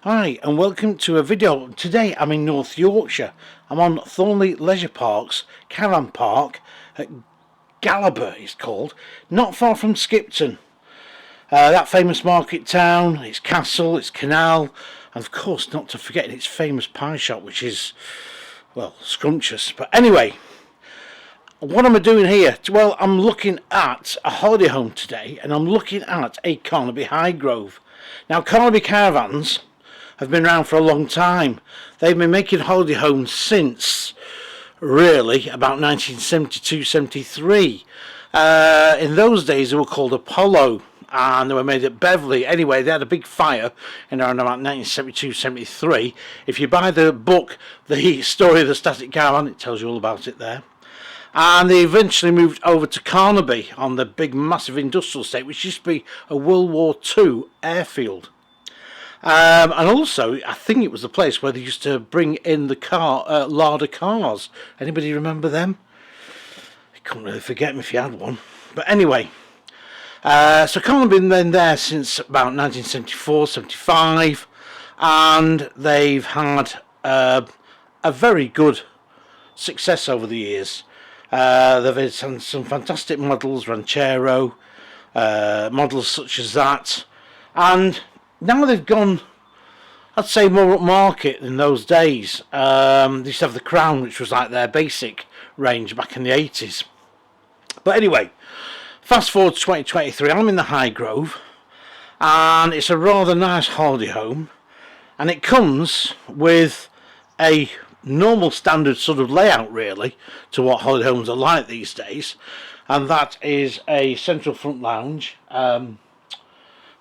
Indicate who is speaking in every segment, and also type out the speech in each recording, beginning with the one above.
Speaker 1: Hi and welcome to a video. Today I'm in North Yorkshire. I'm on Thornley Leisure Park's Caravan Park at Gallaber it's called, not far from Skipton. That famous market town, its castle, its canal, and of course not to forget its famous pie shop, which is, well, scrumptious. But anyway, what am I doing here? Well, I'm looking at a holiday home today, and I'm looking at a Carnaby Highgrove. Now, Carnaby Caravans have been around for a long time. They've been making holiday homes since, really, about 1972-73. In those days, they were called Apollo, and they were made at Beverley. Anyway, they had a big fire in around about 1972-73. If you buy the book, The Story of the Static Caravan, it tells you all about it there. And they eventually moved over to Carnaby on the big massive industrial estate, which used to be a World War II airfield. And also, I think it was the place where they used to bring in the larder cars. Anybody remember them? You couldn't really forget them if you had one. But anyway, so Carnaby have been there since about 1974-75, and they've had a very good success over the years. They've had some fantastic models, Ranchero, models such as that, and now they've gone, I'd say, more upmarket than those days. They used to have the Crown, which was like their basic range back in the 80s. But anyway, fast forward to 2023, I'm in the Highgrove, and it's a rather nice holiday home, and it comes with a normal standard sort of layout really to what holiday homes are like these days, and that is a central front lounge,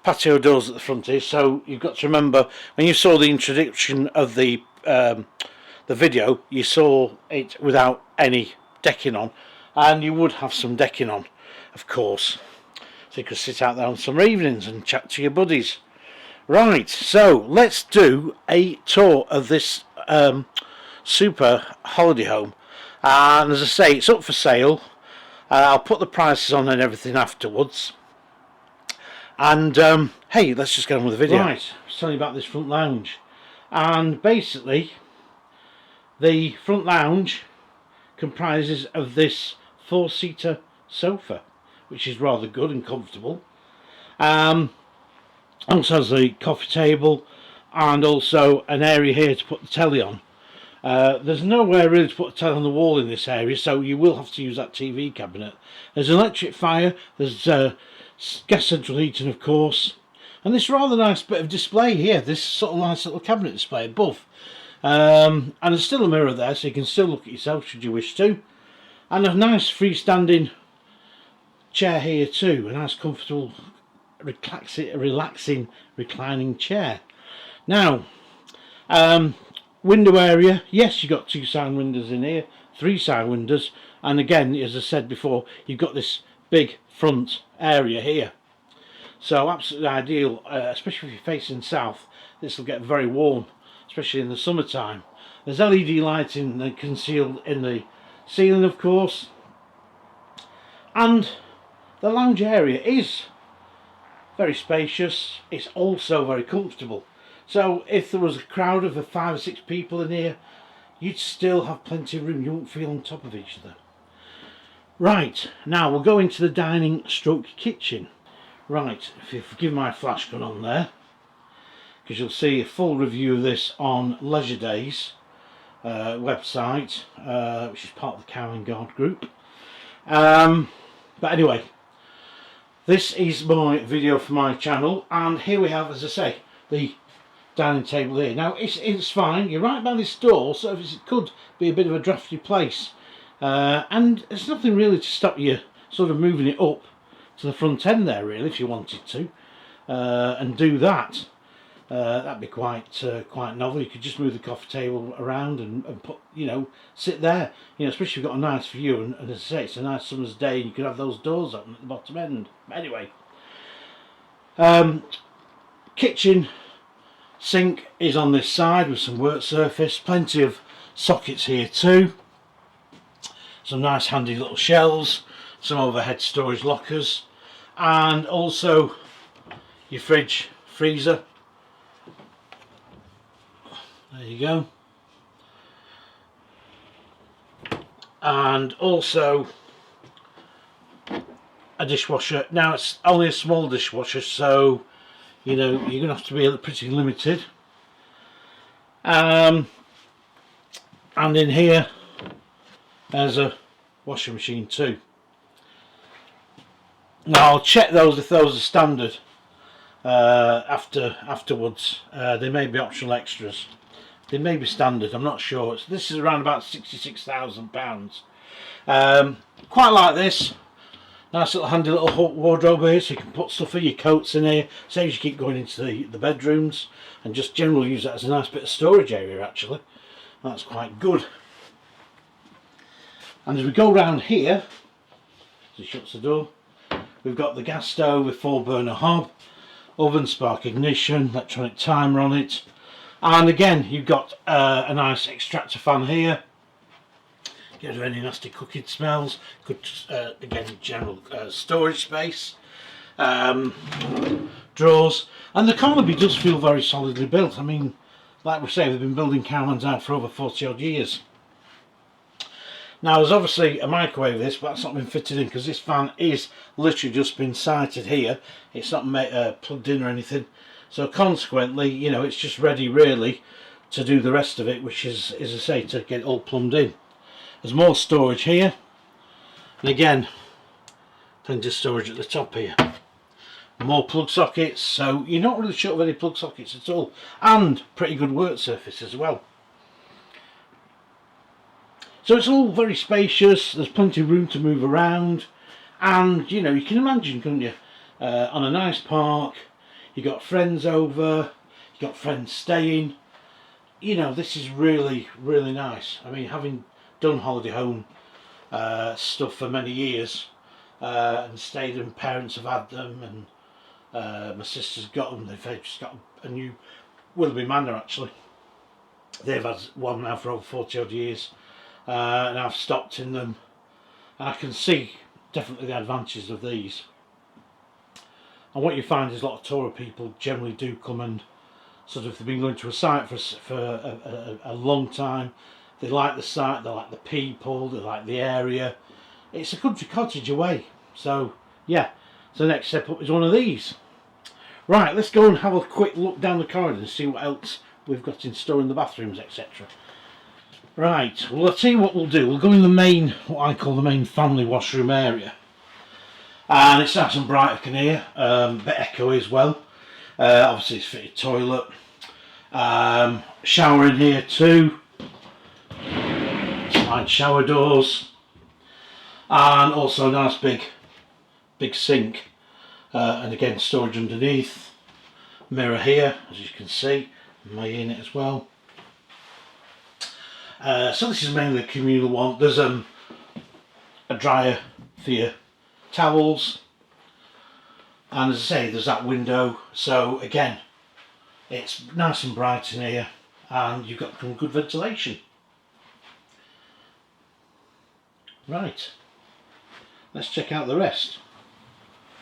Speaker 1: patio doors at the front here. So you've got to remember, when you saw the introduction of the video, you saw it without any decking on, and you would have some decking on, of course, so you could sit out there on summer evenings and chat to your buddies. Right, so let's do a tour of this super holiday home, and as I say, it's up for sale. I'll put the prices on and everything afterwards. And hey, let's just get on with the video. Right, I was telling you about this front lounge, and basically the front lounge comprises of this 4-seater sofa, which is rather good and comfortable. Also has a coffee table and also an area here to put the telly on. There's nowhere really to put a telly on the wall in this area, so you will have to use that TV cabinet. There's an electric fire, there's gas central heating, of course, and this rather nice bit of display here, this sort of nice little cabinet display above, and there's still a mirror there, so you can still look at yourself should you wish to, and a nice freestanding chair here too, a nice comfortable relaxing reclining chair. Now, window area, yes, you've got 2 side windows in here, 3 side windows, and again, as I said before, you've got this big front area here, so absolutely ideal, especially if you're facing south. This will get very warm, especially in the summertime. There's LED lighting concealed in the ceiling, of course, and the lounge area is very spacious. It's also very comfortable, so if there was a crowd of 5 or 6 people in here, you'd still have plenty of room. You won't feel on top of each other. Right, now we'll go into the dining stroke kitchen. Right, if you forgive my flash gun on there, because you'll see a full review of this on Leisure Days website, which is part of the Caravan Guard group. But anyway, this is my video for my channel, and here we have, as I say, the dining table here. Now it's fine, you're right by this door, so it could be a bit of a drafty place. And there's nothing really to stop you sort of moving it up to the front end there, really, if you wanted to, and do that. That'd be quite novel. You could just move the coffee table around and put, sit there, especially if you've got a nice view, and as I say, it's a nice summer's day and you could have those doors open at the bottom end. But anyway, kitchen sink is on this side with some work surface, plenty of sockets here too. Some nice handy little shelves, some overhead storage lockers, and also your fridge, freezer, There you go. And also a dishwasher. Now it's only a small dishwasher, so you know you're gonna have to be pretty limited. And in here there's a washing machine too. Now I'll check those if those are standard afterwards. They may be optional extras. They may be standard, I'm not sure. This is around about £66,000. Quite like this. Nice little handy little wardrobe here, so you can put stuff in, your coats in here. Saves you keep going into the bedrooms, and just generally use that as a nice bit of storage area actually. That's quite good. And as we go round here, as he shuts the door, we've got the gas stove with 4-burner hob, oven, spark ignition, electronic timer on it. And again, you've got a nice extractor fan here. Get rid of any nasty cooking smells. Good, again, general storage space. Drawers. And the Carnaby does feel very solidly built. I mean, like we say, they've been building caravans out for over 40 odd years. Now, there's obviously a microwave this, but that's not been fitted in because this fan is literally just been sited here. It's not plugged in or anything. So consequently, you know, it's just ready really to do the rest of it, which is, as I say, to get it all plumbed in. There's more storage here, and again, plenty of storage at the top here. More plug sockets, so you're not really short of any plug sockets at all, and pretty good work surface as well. So it's all very spacious. There's plenty of room to move around, and you know, you can imagine, couldn't you, on a nice park. You got friends over, you got friends staying. You know, this is really, really nice. I mean, having done holiday home stuff for many years and stayed, and parents have had them, and my sister's got them. They've just got a new Willoughby Manor actually. They've had one now for over 40 odd years, and I've stopped in them, and I can see definitely the advantages of these. And what you find is a lot of tourer people generally do come, and sort of they've been going to a site for a long time. They like the site, they like the people, they like the area. It's a country cottage away. So yeah, so the next step up is one of these. Right, let's go and have a quick look down the corridor and see what else we've got in store in the bathrooms, etc. Right, well, I'll tell you what we'll do. We'll go in the main, what I call the main family washroom area. And it's nice and bright, I can hear, a bit echoey as well. Obviously it's fitted toilet, shower in here too, slide shower doors, and also a nice big sink, and again storage underneath, mirror here as you can see, my unit as well. So this is mainly a communal one. There's a dryer for your towels, and as I say, there's that window, so again it's nice and bright in here, and you've got some good ventilation. Right, let's check out the rest.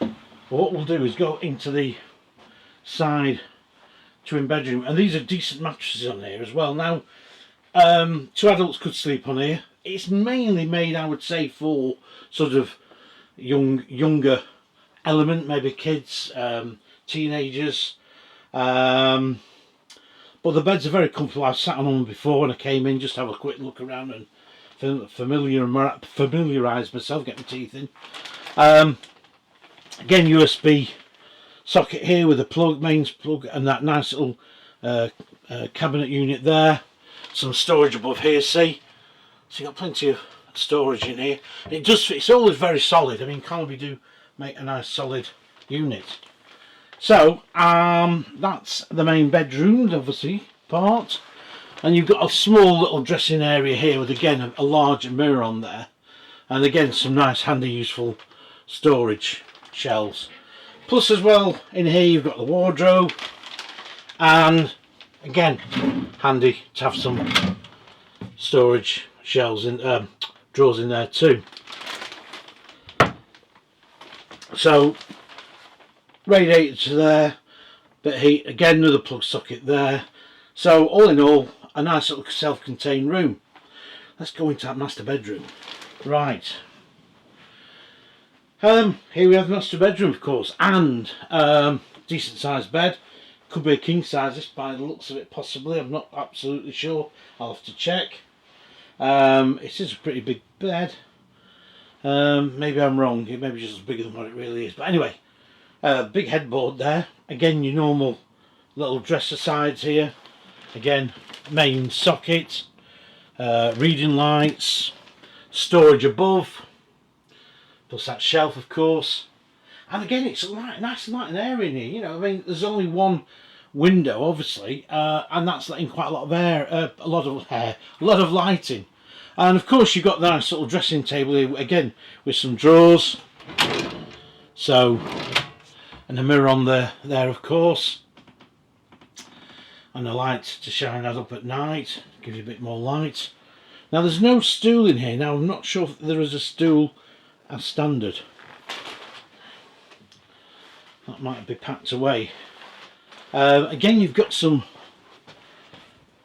Speaker 1: Well, what we'll do is go into the side twin bedroom, and these are decent mattresses on here as well. Now 2 adults could sleep on here. It's mainly made, I would say, for sort of younger element, maybe kids, teenagers, but the beds are very comfortable. I've sat on them before when I came in, just have a quick look around and familiarise myself, get my teeth in. Again, USB socket here with a plug, mains plug, and that nice little cabinet unit there. Some storage above here, see, so you've got plenty of storage in here. It does fit, it's always very solid. I mean, Carnaby do make a nice solid unit. So that's the main bedroom, obviously, part, and you've got a small little dressing area here with again a large mirror on there, and again some nice handy useful storage shelves. Plus as well in here you've got the wardrobe, and again handy to have some storage shelves in, drawers in there too. So radiator there, bit of heat, again another plug socket there. So all in all, a nice little self-contained room. Let's go into that master bedroom. Right. Here we have the master bedroom, of course, and decent sized bed. Could be a king size, this by the looks of it, possibly. I'm not absolutely sure. I'll have to check. It is a pretty big bed. Maybe I'm wrong. It may be just as bigger than what it really is. But anyway, big headboard there. Again, your normal little dresser sides here. Again, main socket, reading lights, storage above, plus that shelf, of course. And again, it's nice and light and airy in here. You know, I mean, there's only one window, obviously, and that's letting quite a lot of air, a lot of lighting. And of course, you've got the nice little dressing table here again with some drawers. So, and a mirror on there, of course, and a light to shine that up at night, give you a bit more light. Now, there's no stool in here. Now, I'm not sure if there is a stool as standard. That might be packed away. Again, you've got some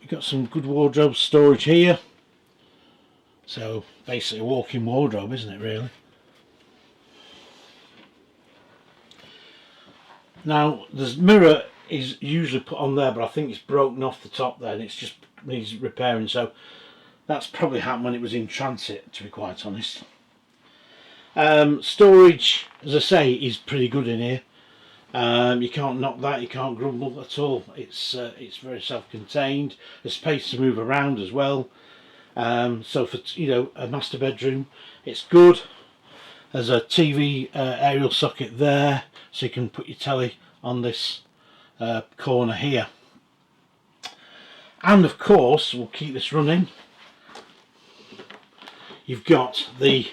Speaker 1: good wardrobe storage here. So basically a walk-in wardrobe, isn't it, really? Now, the mirror is usually put on there, but I think it's broken off the top there and it's just needs repairing. So that's probably happened when it was in transit, to be quite honest. Storage, as I say, is pretty good in here. You can't knock that, you can't grumble at all. It's very self-contained. There's space to move around as well. So for, you know, a master bedroom, it's good. There's a TV aerial socket there, so you can put your telly on this corner here. And of course, we'll keep this running. You've got the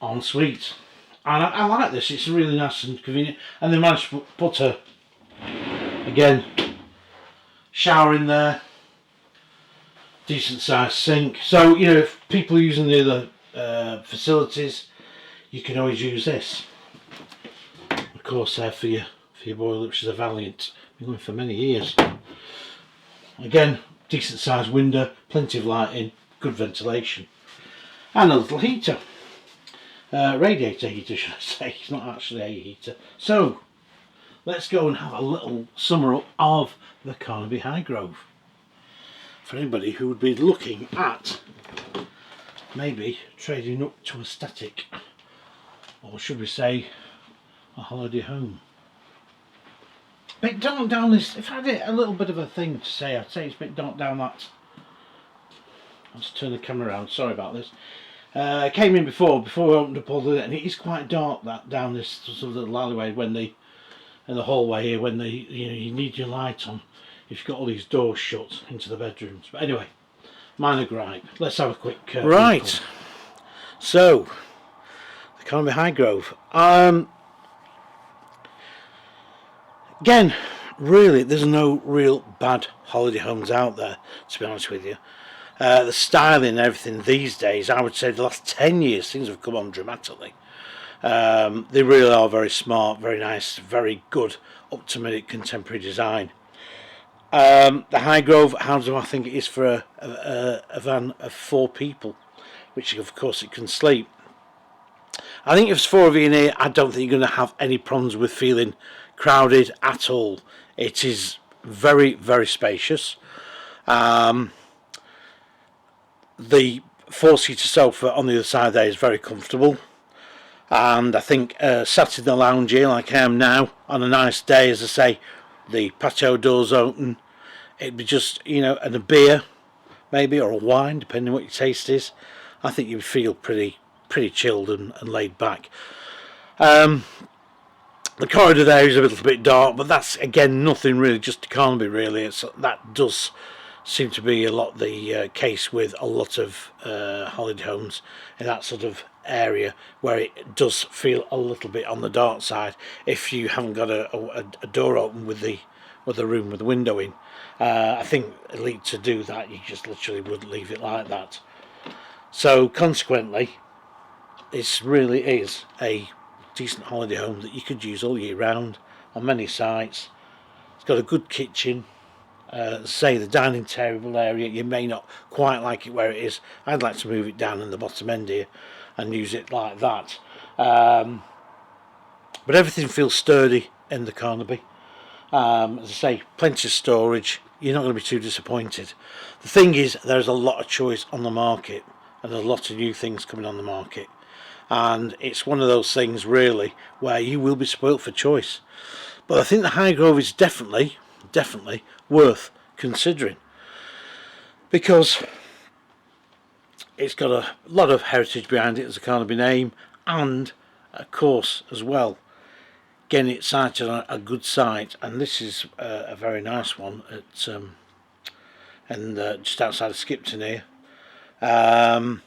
Speaker 1: ensuite. And I like this, it's really nice and convenient. And they managed to put a, again, shower in there, decent sized sink. So, you know, if people are using the other facilities, you can always use this. Of course, there for your boiler, which is a Valiant. Been going for many years. Again, decent sized window, plenty of lighting, good ventilation. And a little heater. Radiator heater, should I say. It's not actually a heater. So let's go and have a little summer up of the Carnaby Highgrove for anybody who would be looking at maybe trading up to a static, or should we say a holiday home. A bit dark down this. If I had a little bit of a thing to say, I'd say it's a bit dark down that. Let's turn the camera around, sorry about this. I came in before we opened up all the, and it is quite dark that down this sort of little alleyway when in the hallway here, when you need your light on if you've got all these doors shut into the bedrooms. But anyway, minor gripe. Let's have a quick right recall. So the Carnaby Highgrove, again, really there's no real bad holiday homes out there, to be honest with you. The styling and everything these days, I would say the last 10 years things have come on dramatically. They really are very smart, very nice, very good, up-to-minute contemporary design. The Highgrove, how do I think it is for a van of 4 people, which of course it can sleep. I think if it's 4 of you in here, I don't think you're going to have any problems with feeling crowded at all. It is very, very spacious. The 4-seater sofa on the other side there is very comfortable, and I think sat in the lounge here like I am now on a nice day, as I say, the patio doors open, it'd be just, you know, and a beer maybe, or a wine, depending on what your taste is. I think you'd feel pretty chilled and laid back. The corridor there is a little bit dark, but that's again nothing really, just Carnaby really. That does seem to be a lot the case with a lot of holiday homes in that sort of area, where it does feel a little bit on the dark side if you haven't got a door open with the room with the window in. I think Elite to do that, you just literally would leave it like that. So consequently, this really is a decent holiday home that you could use all year round on many sites. It's got a good kitchen, say the dining table area, you may not quite like it where it is. I'd like to move it down in the bottom end here and use it like that. But everything feels sturdy in the Carnaby. As I say, plenty of storage. You're not going to be too disappointed. The thing is, there's a lot of choice on the market, and there's a lot of new things coming on the market, and it's one of those things really where you will be spoilt for choice. But I think the Highgrove is definitely worth considering, because it's got a lot of heritage behind it as a Carnaby name, and of course as well getting it sited on a good site. And this is a very nice one at just outside of Skipton here, and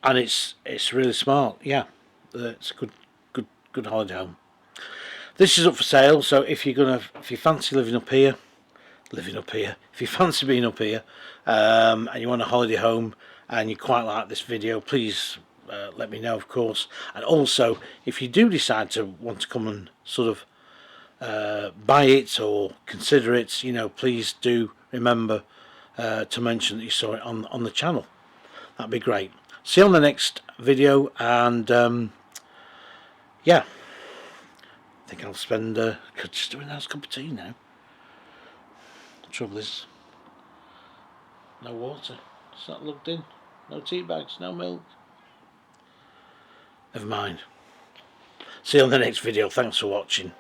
Speaker 1: it's really smart. Yeah, it's a good holiday home. This is up for sale, so if you fancy living up here, if you fancy being up here, and you want a holiday home and you quite like this video, please let me know, of course. And also, if you do decide to want to come and sort of buy it or consider it, you know, please do remember to mention that you saw it on the channel. That'd be great. See you on the next video, and yeah, I think I'll spend just doing a nice cup of tea now. The trouble is, no water. It's not plugged in. No tea bags, no milk. Never mind. See you on the next video. Thanks for watching.